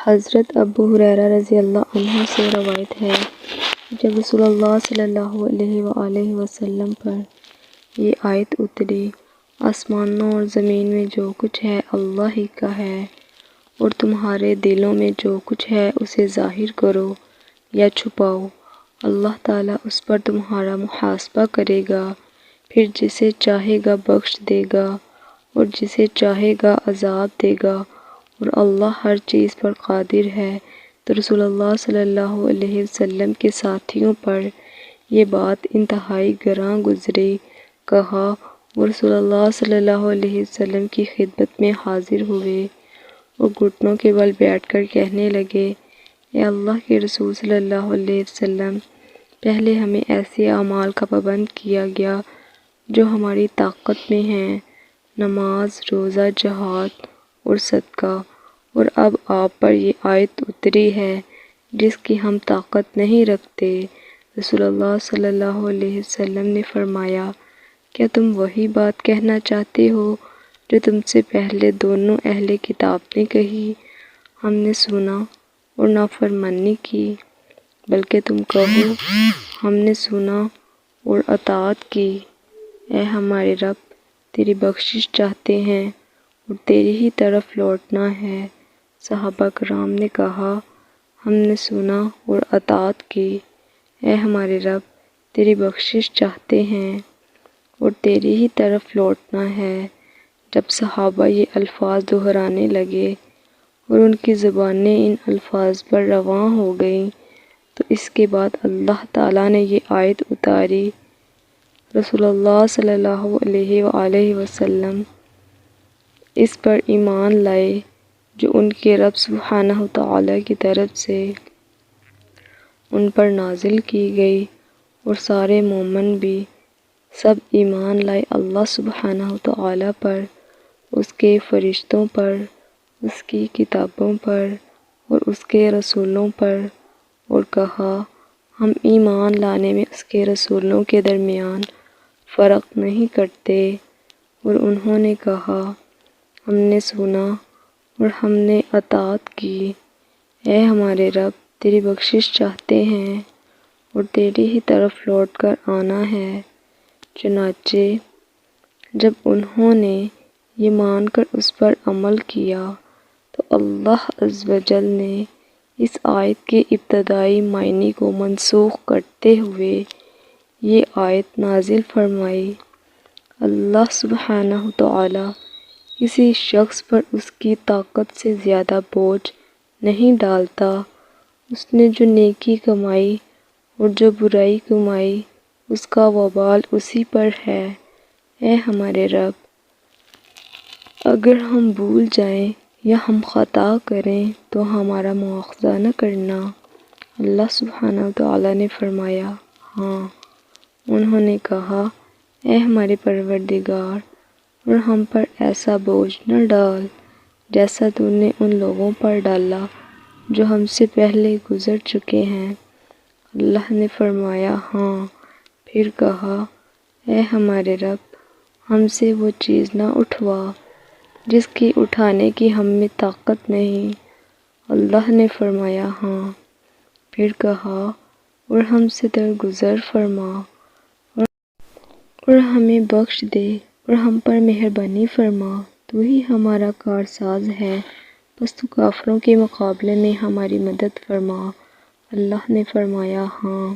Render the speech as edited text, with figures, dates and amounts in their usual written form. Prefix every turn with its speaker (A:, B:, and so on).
A: حضرت ابو ہریرہ رضی اللہ عنہ سے روایت ہے، جب رسول اللہ صلی اللہ علیہ وآلہ وسلم پر یہ آیت اتری، آسمانوں اور زمین میں جو کچھ ہے اللہ ہی کا ہے، اور تمہارے دلوں میں جو کچھ ہے اسے ظاہر کرو یا چھپاؤ، اللہ تعالیٰ اس پر تمہارا محاسبہ کرے گا، پھر جسے چاہے گا بخش دے گا اور جسے چاہے گا عذاب دے گا، اور اللہ ہر چیز پر قادر ہے۔ تو رسول اللہ صلی اللہ علیہ وسلم کے ساتھیوں پر یہ بات انتہائی گراں گزری۔ کہا، وہ رسول اللہ صلی اللہ علیہ وسلم کی خدمت میں حاضر ہوئے اور گھٹنوں کے بل بیٹھ کر کہنے لگے، اے اللہ کے رسول صلی اللہ علیہ وسلم، پہلے ہمیں ایسے اعمال کا پابند کیا گیا جو ہماری طاقت میں ہیں، نماز، روزہ، جہاد اور صدقہ، اور اب آپ پر یہ آیت اتری ہے جس کی ہم طاقت نہیں رکھتے۔ رسول اللہ صلی اللہ علیہ وسلم نے فرمایا، کیا تم وہی بات کہنا چاہتے ہو جو تم سے پہلے دونوں اہل کتاب نے کہی، ہم نے سنا اور نافرمانی کی؟ بلکہ تم کہو، ہم نے سنا اور اطاعت کی۔ اے ہمارے رب، تیری بخشش چاہتے ہیں اور تیری ہی طرف لوٹنا ہے۔ صحابہ کرام نے کہا، ہم نے سنا اور اطاعت کی۔ اے ہمارے رب، تیری بخشش چاہتے ہیں اور تیری ہی طرف لوٹنا ہے۔ جب صحابہ یہ الفاظ دہرانے لگے اور ان کی زبانیں ان الفاظ پر رواں ہو گئیں، تو اس کے بعد اللہ تعالیٰ نے یہ آیت اتاری، رسول اللہ صلی اللہ علیہ وآلہ وسلم اس پر ایمان لائے جو ان کے رب سبحانہ وتعالیٰ کی طرف سے ان پر نازل کی گئی، اور سارے مومن بھی سب ایمان لائے اللہ سبحانہ وتعالیٰ پر، اس کے فرشتوں پر، اس کی کتابوں پر اور اس کے رسولوں پر، اور کہا، ہم ایمان لانے میں اس کے رسولوں کے درمیان فرق نہیں کرتے، اور انہوں نے کہا، ہم نے سنا اور ہم نے اطاعت کی۔ اے ہمارے رب، تیری بخشش چاہتے ہیں اور تیری ہی طرف لوٹ کر آنا ہے۔ چنانچہ جب انہوں نے یہ مان کر اس پر عمل کیا تو اللہ عز و جل نے اس آیت کے ابتدائی معنی کو منسوخ کرتے ہوئے یہ آیت نازل فرمائی، اللہ سبحانہ وتعالیٰ کسی شخص پر اس کی طاقت سے زیادہ بوجھ نہیں ڈالتا، اس نے جو نیکی کمائی اور جو برائی کمائی اس کا وبال اسی پر ہے۔ اے ہمارے رب، اگر ہم بھول جائیں یا ہم خطا کریں تو ہمارا مواخذہ نہ کرنا۔ اللہ سبحانہ وتعالیٰ نے فرمایا، ہاں۔ انہوں نے کہا، اے ہمارے پروردگار، اور ہم پر ایسا بوجھ نہ ڈال جیسا تو نے ان لوگوں پر ڈالا جو ہم سے پہلے گزر چکے ہیں۔ اللہ نے فرمایا، ہاں۔ پھر کہا، اے ہمارے رب، ہم سے وہ چیز نہ اٹھوا جس کی اٹھانے کی ہم میں طاقت نہیں۔ اللہ نے فرمایا، ہاں۔ پھر کہا، اور ہم سے درگزر فرما اور ہمیں بخش دے اور ہم پر مہربانی فرما، تو ہی ہمارا کارساز ہے، بس تو کافروں کے مقابلے میں ہماری مدد فرما۔ اللہ نے فرمایا، ہاں۔